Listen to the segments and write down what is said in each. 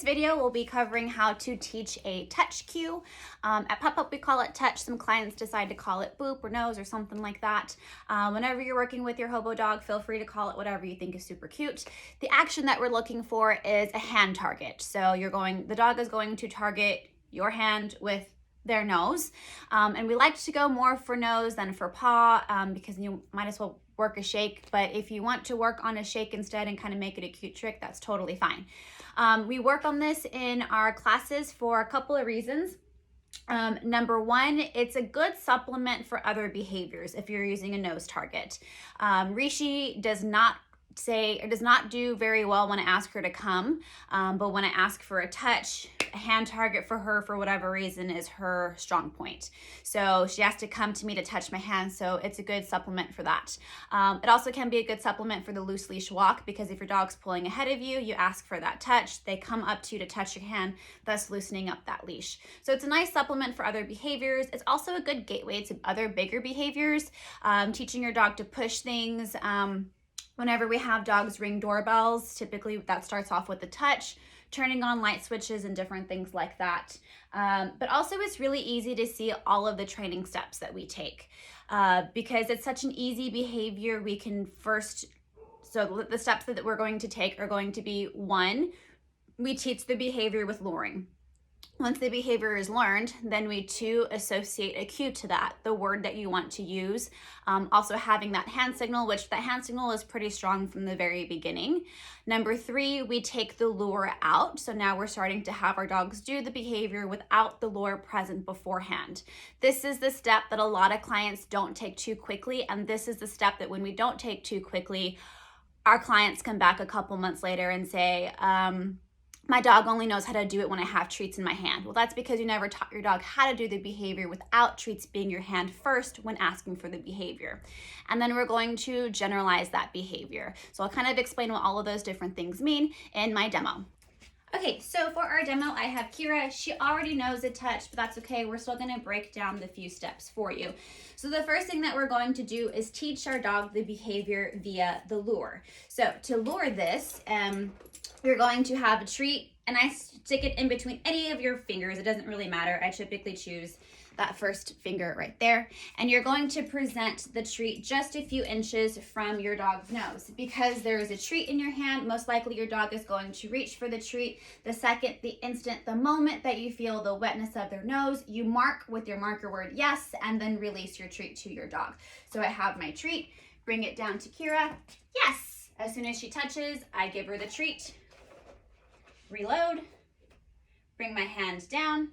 video, we'll be covering how to teach a touch cue. At Pup Up, we call it touch. Some clients decide to call it boop or nose or something like that. Whenever you're working with your hobo dog, feel free to call it whatever you think is super cute. The action that we're looking for is a hand target. So the dog is going to target your hand with their nose. And we like to go more for nose than for paw because you might as well work a shake, but if you want to work on a shake instead and kind of make it a cute trick, that's totally fine. We work on this in our classes for a couple of reasons. Number one, it's a good supplement for other behaviors if you're using a nose target. Rishi does not do very well when I ask her to come, but when I ask for a touch, a hand target for her for whatever reason is her strong point. So she has to come to me to touch my hand, so it's a good supplement for that. It also can be a good supplement for the loose leash walk, because if your dog's pulling ahead of you, you ask for that touch, they come up to you to touch your hand, thus loosening up that leash. So it's a nice supplement for other behaviors. It's also a good gateway to other bigger behaviors, teaching your dog to push things. Whenever we have dogs ring doorbells, typically that starts off with a touch, turning on light switches and different things like that. But also it's really easy to see all of the training steps that we take because it's such an easy behavior. So the steps that we're going to take are going to be: one, we teach the behavior with luring. Once the behavior is learned, then we associate a cue to that, the word that you want to use. Also having that hand signal, which that hand signal is pretty strong from the very beginning. Number three, we take the lure out. So now we're starting to have our dogs do the behavior without the lure present beforehand. This is the step that a lot of clients don't take too quickly. And this is the step that when we don't take too quickly, our clients come back a couple months later and say, my dog only knows how to do it when I have treats in my hand. Well, that's because you never taught your dog how to do the behavior without treats being your hand first when asking for the behavior. And then we're going to generalize that behavior. So I'll kind of explain what all of those different things mean in my demo. Okay, so for our demo, I have Kira. She already knows a touch, but that's okay. We're still gonna break down the few steps for you. So the first thing that we're going to do is teach our dog the behavior via the lure. So to lure this, you're going to have a treat, and I stick it in between any of your fingers. It doesn't really matter. I typically choose that first finger right there. And you're going to present the treat just a few inches from your dog's nose. Because there is a treat in your hand, most likely your dog is going to reach for the treat. The moment that you feel the wetness of their nose, you mark with your marker word yes, and then release your treat to your dog. So I have my treat, bring it down to Kira, yes. As soon as she touches, I give her the treat. Reload, bring my hand down.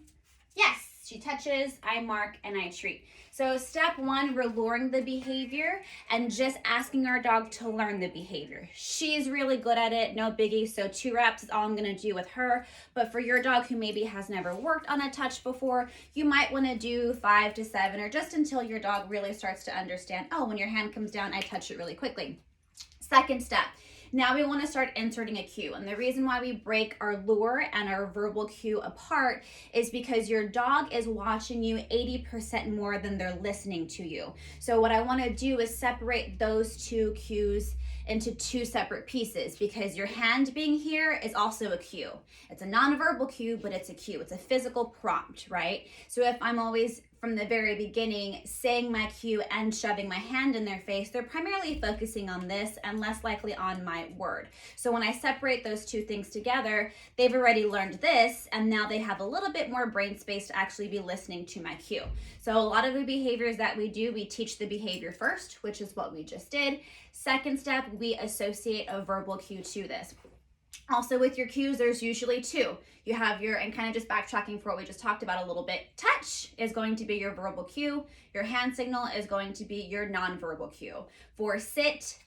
Yes, she touches, I mark, and I treat. So step one, we're luring the behavior and just asking our dog to learn the behavior. She's really good at it, no biggie. So 2 reps is all I'm gonna do with her. But for your dog who maybe has never worked on a touch before, you might wanna do 5 to 7, or just until your dog really starts to understand, oh, when your hand comes down, I touch it really quickly. Second step. Now we want to start inserting a cue. And the reason why we break our lure and our verbal cue apart is because your dog is watching you 80% more than they're listening to you. So what I want to do is separate those 2 cues into 2 separate pieces, because your hand being here is also a cue. It's a nonverbal cue, but it's a cue. It's a physical prompt, right? So if I'm always from the very beginning saying my cue and shoving my hand in their face, they're primarily focusing on this and less likely on my word. So when I separate those 2 things together, they've already learned this, and now they have a little bit more brain space to actually be listening to my cue. So a lot of the behaviors that we do, we teach the behavior first, which is what we just did. Second step, we associate a verbal cue to this. Also with your cues, there's usually 2. You have and kind of just backtracking for what we just talked about a little bit, touch is going to be your verbal cue. Your hand signal is going to be your nonverbal cue. For sit,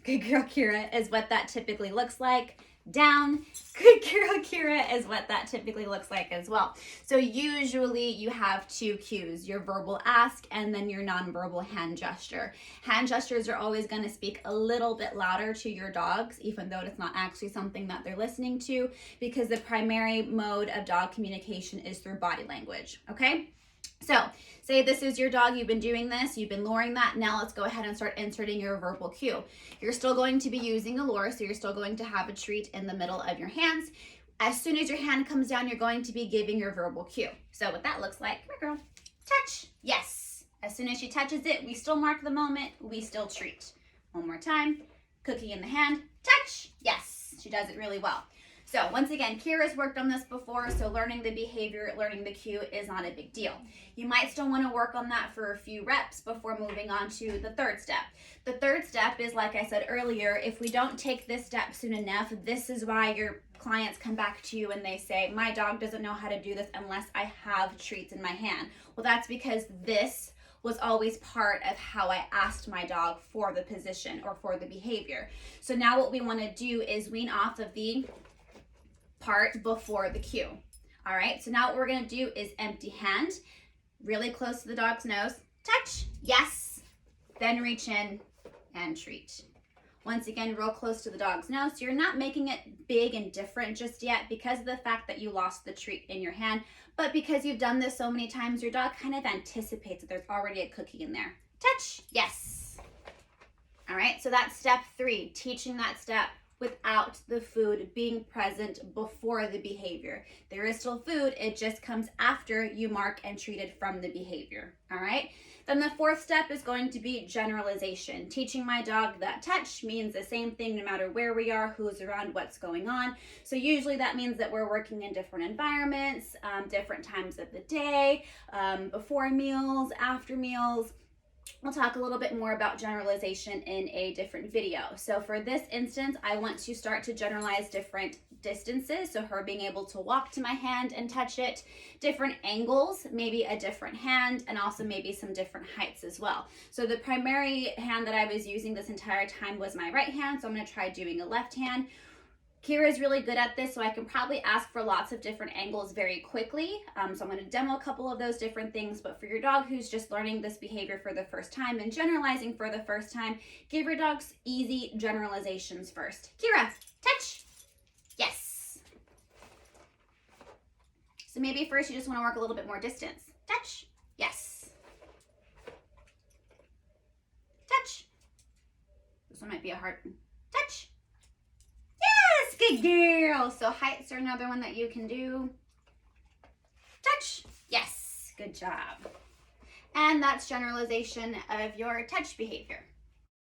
good girl Kira, is what that typically looks like. Down, good girl Kira, is what that typically looks like as well. So usually you have 2 cues, your verbal ask and then your nonverbal hand gesture. Hand gestures are always going to speak a little bit louder to your dogs, even though it's not actually something that they're listening to, because the primary mode of dog communication is through body language, okay? So say this is your dog, you've been doing this, you've been luring that. Now let's go ahead and start inserting your verbal cue. You're still going to be using a lure, so you're still going to have a treat in the middle of your hands. As soon as your hand comes down, you're going to be giving your verbal cue. So what that looks like, come here, girl, touch, yes. As soon as she touches it, we still mark the moment, we still treat. One more time, cookie in the hand, touch, yes. She does it really well. So once again, Kira's worked on this before, so learning the behavior, learning the cue is not a big deal. You might still want to work on that for a few reps before moving on to the third step. The third step is, like I said earlier, if we don't take this step soon enough, this is why your clients come back to you and they say, my dog doesn't know how to do this unless I have treats in my hand. Well, that's because this was always part of how I asked my dog for the position or for the behavior. So now what we want to do is wean off of the part before the cue. All right, so now what we're going to do is empty hand, really close to the dog's nose, touch, yes, then reach in and treat. Once again, real close to the dog's nose. So you're not making it big and different just yet because of the fact that you lost the treat in your hand, but because you've done this so many times, your dog kind of anticipates that there's already a cookie in there. Touch, yes. All right, so that's step 3, teaching that step without the food being present before the behavior. There is still food, it just comes after you mark and treated from the behavior. All right, then the 4th step is going to be generalization. Teaching my dog that touch means the same thing no matter where we are, who's around, what's going on. So usually that means that we're working in different environments, different times of the day, before meals, after meals. We'll talk a little bit more about generalization in a different video. So for this instance, I want to start to generalize different distances. So her being able to walk to my hand and touch it, different angles, maybe a different hand, and also maybe some different heights as well. So the primary hand that I was using this entire time was my right hand. So I'm going to try doing a left hand. Kira is really good at this, so I can probably ask for lots of different angles very quickly. So I'm going to demo a couple of those different things, but for your dog who's just learning this behavior for the first time and generalizing for the first time, give your dogs easy generalizations first. Kira, touch. Yes. So maybe first you just want to work a little bit more distance. Touch. Yes. Touch. This one might be a hard one. Touch. Good girl. So heights are another one that you can do. Touch. Yes. Good job. And that's generalization of your touch behavior.